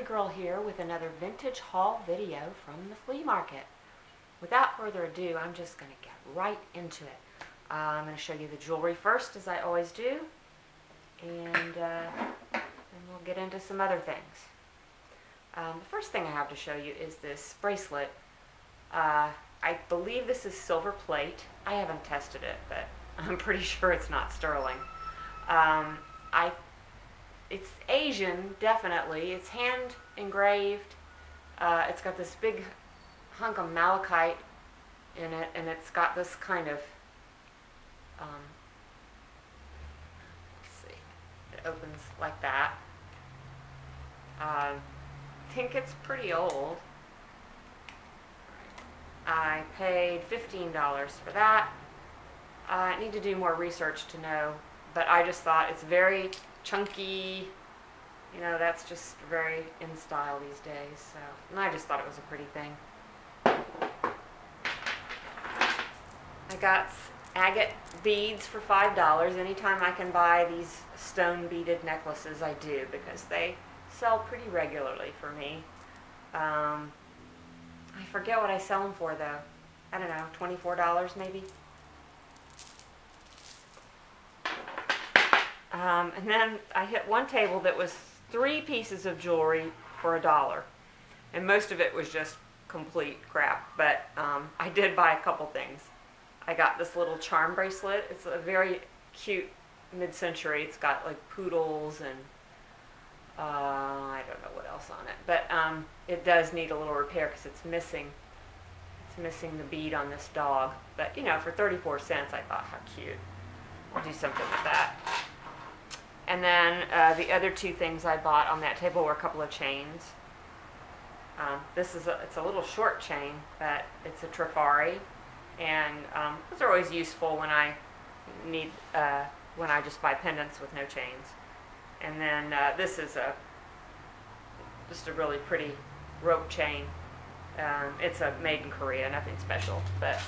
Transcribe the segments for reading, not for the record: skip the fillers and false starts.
Girl here with another vintage haul video from the flea market. Without further ado, I'm just going to get right into it. I'm going to show you the jewelry first, as I always do, and we'll get into some other things. The first thing I have to show you is this bracelet. I believe this is silver plate. I haven't tested it, but I'm pretty sure it's not sterling. It's Asian, definitely. It's hand engraved. It's got this big hunk of malachite in it, and it's got this kind of, let's see, it opens like that. I think it's pretty old. I paid $15 for that. I need to do more research to know, but I just thought it's very chunky, you know, that's just very in style these days, so, and I just thought it was a pretty thing. I got agate beads for $5. Anytime I can buy these stone beaded necklaces, I do, because they sell pretty regularly for me. I forget what I sell them for, though. I don't know, $24 maybe? And then I hit one table that was 3 pieces of jewelry for $1. And most of it was just complete crap, but I did buy a couple things. I got this little charm bracelet. It's a very cute mid-century. It's got like poodles and I don't know what else on it, but it does need a little repair because it's missing the bead on this dog. But you know, for 34 cents, I thought, how cute. I'll do something with that. And then the other 2 things I bought on that table were a couple of chains. It's a little short chain, but it's a Trifari, and those are always useful when I need when I just buy pendants with no chains. And then this is just a really pretty rope chain. It's made in Korea, nothing special, but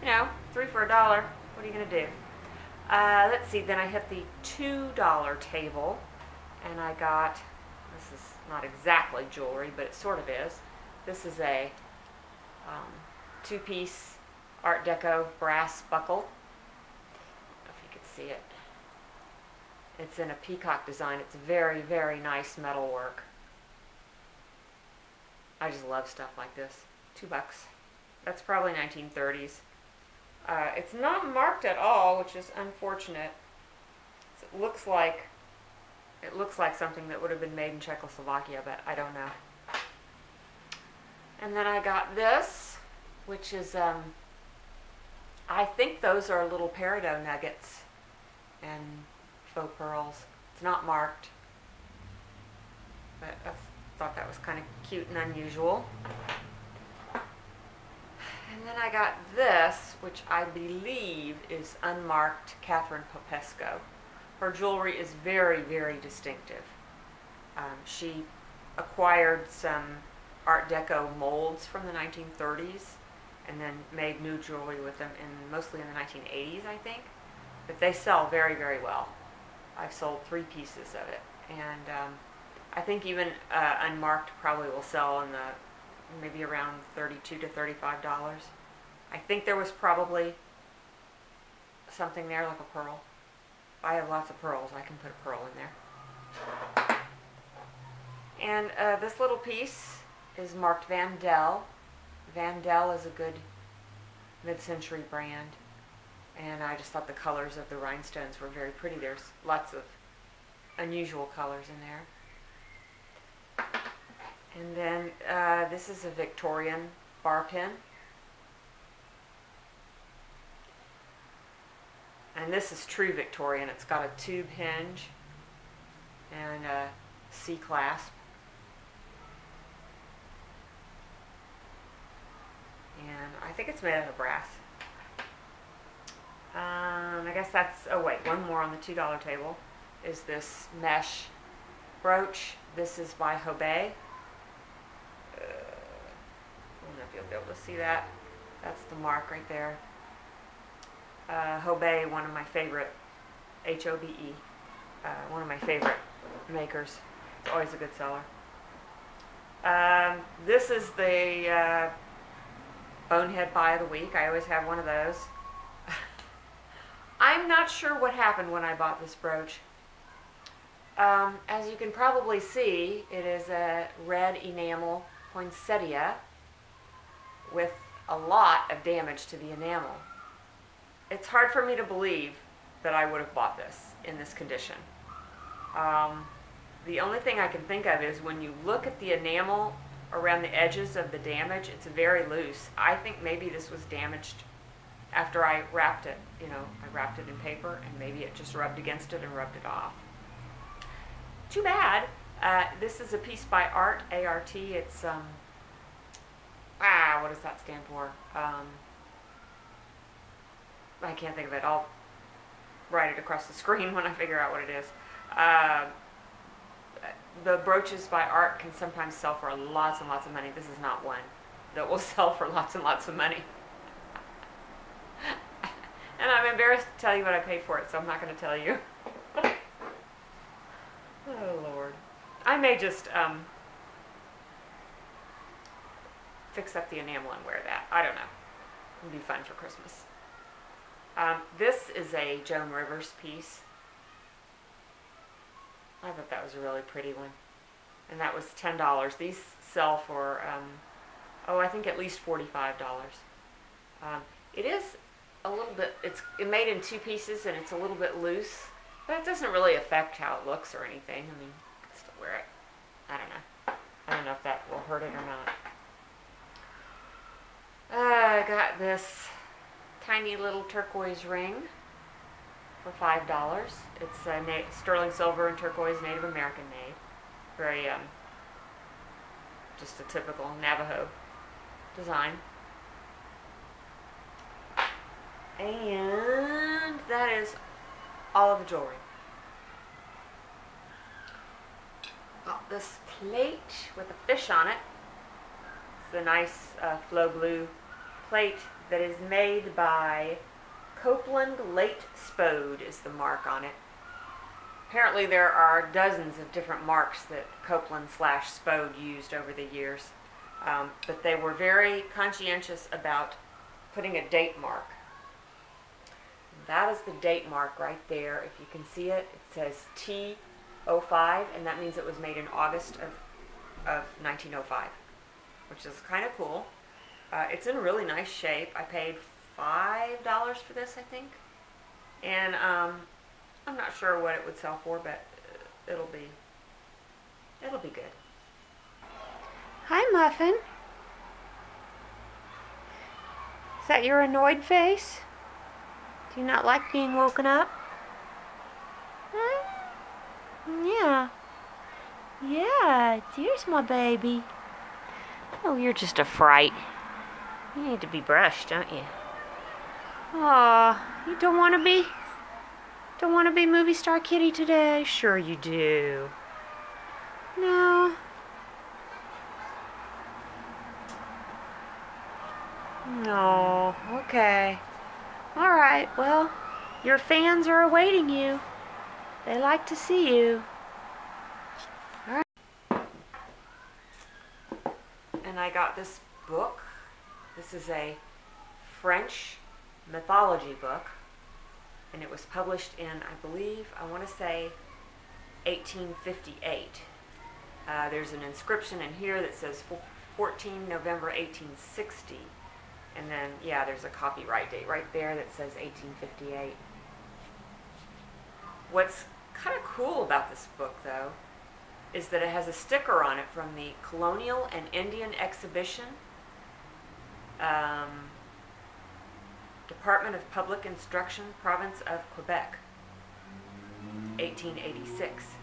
you know, 3 for $1. What are you gonna do? Let's see, then I hit the $2 table, and I got, this is not exactly jewelry, but it sort of is. This is a 2-piece Art Deco brass buckle. I don't know if you could see it. It's in a peacock design. It's very, very nice metal work. I just love stuff like this. $2. That's probably 1930s. It's not marked at all, which is unfortunate. It looks like something that would have been made in Czechoslovakia, but I don't know. And then I got this, which is I think those are little peridot nuggets and faux pearls. It's not marked, but I thought that was kind of cute and unusual. And then I got this, which I believe is unmarked Catherine Popesco. Her jewelry is very, very distinctive. She acquired some Art Deco molds from the 1930s and then made new jewelry with them mostly in the 1980s, I think. But they sell very, very well. I've sold 3 pieces of it. And I think even unmarked probably will sell in the maybe around $32 to $35. I think there was probably something there like a pearl. If I have lots of pearls, I can put a pearl in there. And this little piece is marked Vandel. Vandel is a good mid-century brand, and I just thought the colors of the rhinestones were very pretty. There's lots of unusual colors in there. And then this is a Victorian bar pin. And this is true Victorian. It's got a tube hinge and a C-clasp. And I think it's made out of brass. I guess that's, oh wait, one more on the $2 table is this mesh brooch. This is by Ebayt. I don't know if you'll be able to see that. That's the mark right there. Ebayt, one of my favorite, H-O-B-E, one of my favorite makers. It's always a good seller. This is the Bonehead Buy of the Week. I always have one of those. I'm not sure what happened when I bought this brooch. As you can probably see, it is a red enamel poinsettia with a lot of damage to the enamel. It's hard for me to believe that I would have bought this in this condition. The only thing I can think of is when you look at the enamel around the edges of the damage, it's very loose. I think maybe this was damaged after I wrapped it. You know, I wrapped it in paper and maybe it just rubbed against it and rubbed it off. Too bad. This is a piece by Art, A-R-T. It's, what does that stand for? I can't think of it. I'll write it across the screen when I figure out what it is. The brooches by Art can sometimes sell for lots and lots of money. This is not one that will sell for lots and lots of money. And I'm embarrassed to tell you what I paid for it, so I'm not going to tell you. Oh, Lord. I may just fix up the enamel and wear that. I don't know. It'll be fun for Christmas. This is a Joan Rivers piece. I thought that was a really pretty one. And that was $10. These sell for, I think at least $45. It is a little bit, it's made in two pieces and it's a little bit loose. But it doesn't really affect how it looks or anything. I mean, I can still wear it. I don't know. I don't know if that will hurt it or not. I got this tiny little turquoise ring for $5. It's sterling silver and turquoise, Native American made. Very, just a typical Navajo design. And that is all of the jewelry. Got this plate with a fish on it. It's a nice flow blue plate that is made by Copeland Late Spode is the mark on it. Apparently there are dozens of different marks that Copeland/Spode used over the years. But they were very conscientious about putting a date mark. That is the date mark right there. If you can see it, it says T05, and that means it was made in August of 1905, which is kind of cool. It's in really nice shape. I paid $5 for this, I think, and I'm not sure what it would sell for, but it'll be good. Hi, Muffin. Is that your annoyed face? Do you not like being woken up? Huh? Yeah. Yeah, there's my baby. Oh, you're just a fright. You need to be brushed, don't you? Aw, you don't want to be? Don't want to be movie star kitty today? Sure you do. No. No, okay. All right, well, your fans are awaiting you. They like to see you. All right. And I got this book. This is a French mythology book. And it was published in, I believe, I want to say 1858. There's an inscription in here that says 14 November 1860. And then, yeah, there's a copyright date right there that says 1858. What's kind of cool about this book, though, is that it has a sticker on it from the Colonial and Indian Exhibition, Department of Public Instruction, Province of Quebec, 1886.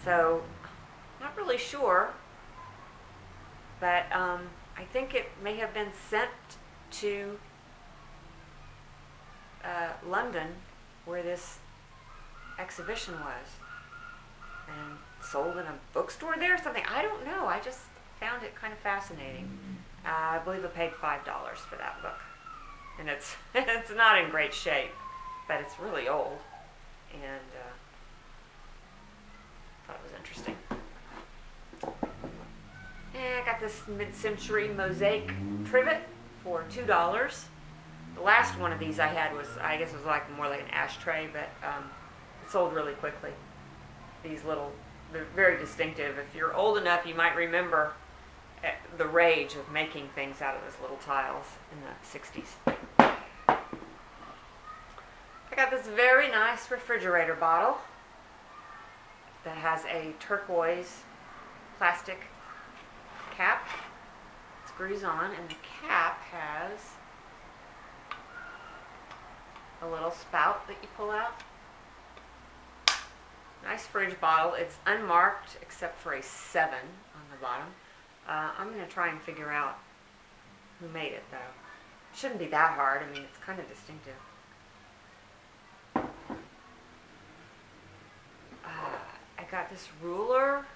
So, not really sure, but I think it may have been sent to London, where this exhibition was, and sold in a bookstore there or something. I don't know. I just found it kind of fascinating. I believe I paid $5 for that book. And it's not in great shape, but it's really old, and thought it was interesting. And I got this mid-century mosaic trivet for $2. The last one of these I had was, I guess it was like more like an ashtray, but it sold really quickly. These little, they're very distinctive. If you're old enough, you might remember the rage of making things out of those little tiles in the 60s. I got this very nice refrigerator bottle that has a turquoise plastic cap. It screws on, and the cap has a little spout that you pull out. Nice fridge bottle. It's unmarked except for a 7 on the bottom. I'm going to try and figure out who made it, though. It shouldn't be that hard. I mean, it's kind of distinctive. I got this ruler.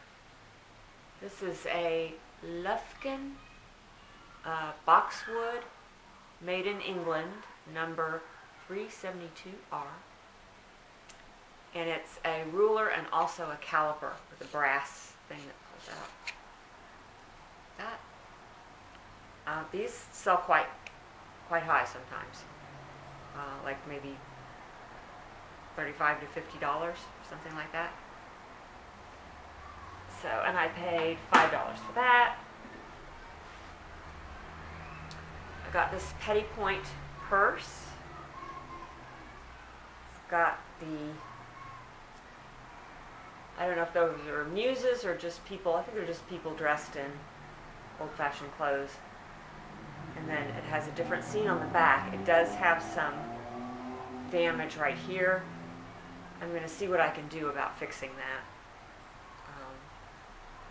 This is a Lufkin boxwood, made in England, number 372R. And it's a ruler and also a caliper with a brass thing that pulls out. These sell quite high sometimes, like maybe $35 to $50, something like that. So, and I paid $5 for that. I got this Petty Point purse. It's got the, I don't know if those are muses or just people. I think they're just people dressed in old-fashioned clothes. And then it has a different scene on the back. It does have some damage right here. I'm going to see what I can do about fixing that.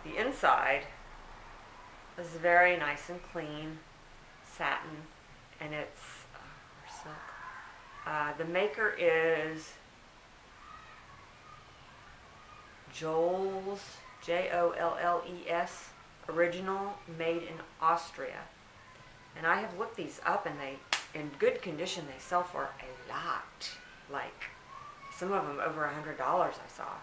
The inside is very nice and clean, satin, and it's silk. The maker is Jolles, Jolles, original, made in Austria. And I have looked these up, and they, in good condition, they sell for a lot. Like, some of them over $100 I saw.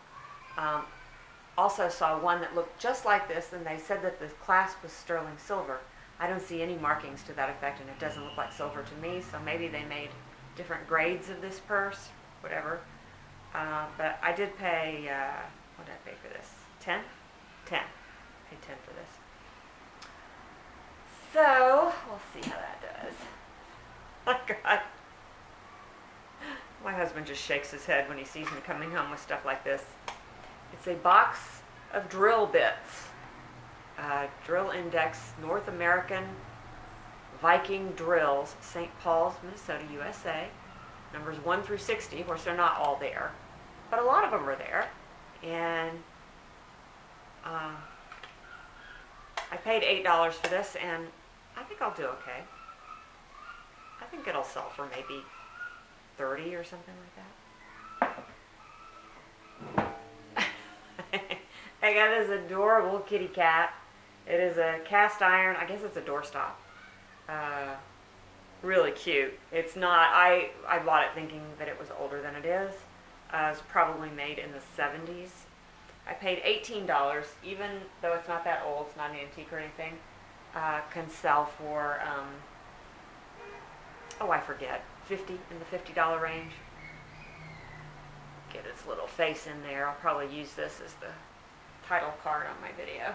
Also saw one that looked just like this, and they said that the clasp was sterling silver. I don't see any markings to that effect, and it doesn't look like silver to me, so maybe they made different grades of this purse, whatever. But I did pay, what did I pay for this? 10? 10. I paid 10 for this. So, we'll see how that does. Oh God. My husband just shakes his head when he sees me coming home with stuff like this. It's a box of drill bits. Drill Index, North American Viking Drills, St. Paul's, Minnesota, USA. Numbers 1 through 60. Of course, they're not all there, but a lot of them are there. And I paid $8 for this, and I think I'll do okay. I think it'll sell for maybe 30 or something like that. I got this adorable kitty cat. It is a cast iron, I guess it's a doorstop. Really cute. It's not, I bought it thinking that it was older than it is. It was probably made in the 70s. I paid $18, even though it's not that old, it's not an antique or anything. Can sell for, oh, I forget, in the $50 range. Get its little face in there. I'll probably use this as the title card on my video.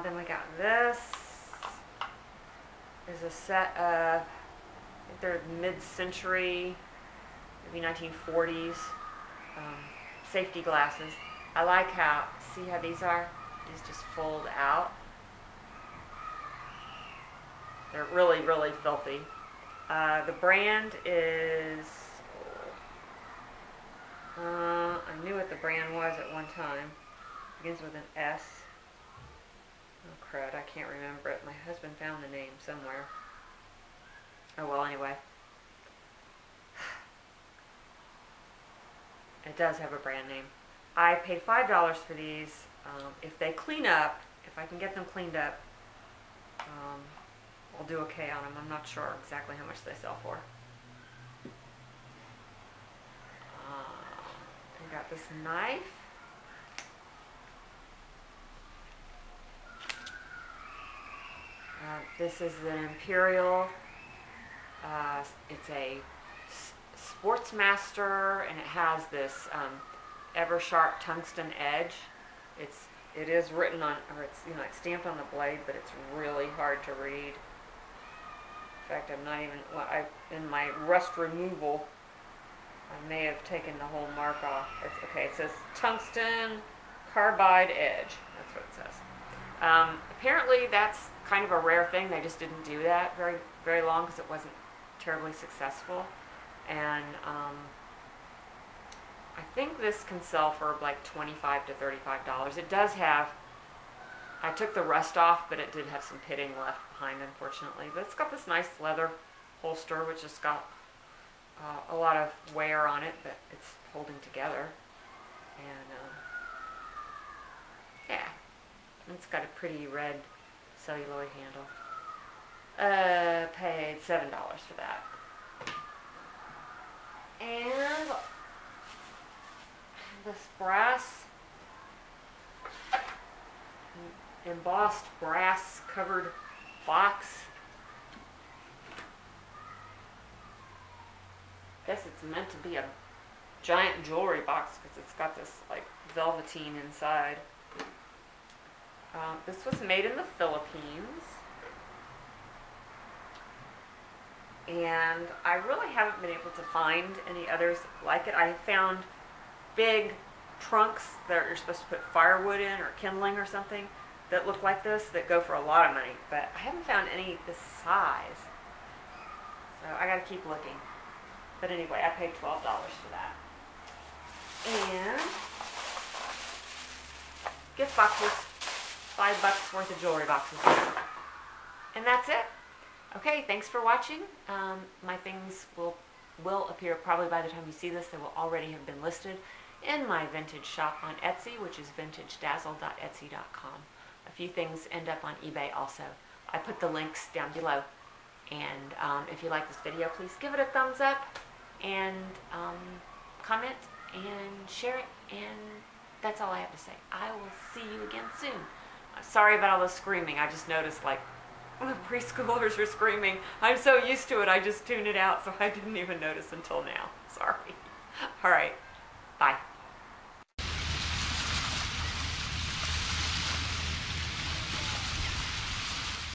Then we got this. There's a set of, I think they're mid-century, maybe 1940s, safety glasses. I like how, see how these are? These just fold out. They're really, really filthy. The brand is, I knew what the brand was at one time. Begins with an S. Oh crud, I can't remember it. My husband found the name somewhere. Oh well, anyway. It does have a brand name. I paid $5 for these. If they clean up, if I can get them cleaned up, I'll do okay on them. I'm not sure exactly how much they sell for. I got this knife. This is an Imperial. It's a Sportsmaster, and it has this ever sharp tungsten edge. It is written on, or it's it's stamped on the blade, but it's really hard to read. In fact, I'm not even, in my rust removal, I may have taken the whole mark off. Okay, it says tungsten carbide edge. That's what it says. Apparently that's kind of a rare thing. They just didn't do that very, very long because it wasn't terribly successful. And I think this can sell for like $25 to $35. It does have, I took the rust off, but it did have some pitting left behind, unfortunately. But it's got this nice leather holster, which has got a lot of wear on it, but it's holding together. And yeah, it's got a pretty red celluloid handle. Paid $7 for that. And this brass, embossed brass covered box. I guess it's meant to be a giant jewelry box because it's got this like velveteen inside. This was made in the Philippines. And I really haven't been able to find any others like it. I found big trunks that you're supposed to put firewood in or kindling or something that look like this that go for a lot of money, but I haven't found any this size. So I gotta keep looking. But anyway, I paid $12 for that. And gift boxes, $5 worth of jewelry boxes. And that's it. Okay, thanks for watching. My things will appear probably by the time you see this. They will already have been listed in my vintage shop on Etsy, which is vintagedazz.etsy.com. A few things end up on eBay also. I put the links down below. And if you like this video, please give it a thumbs up and comment and share it. And that's all I have to say. I will see you again soon. Sorry about all the screaming. I just noticed like the preschoolers were screaming. I'm so used to it, I just tuned it out, so I didn't even notice until now. Sorry. All right. Bye.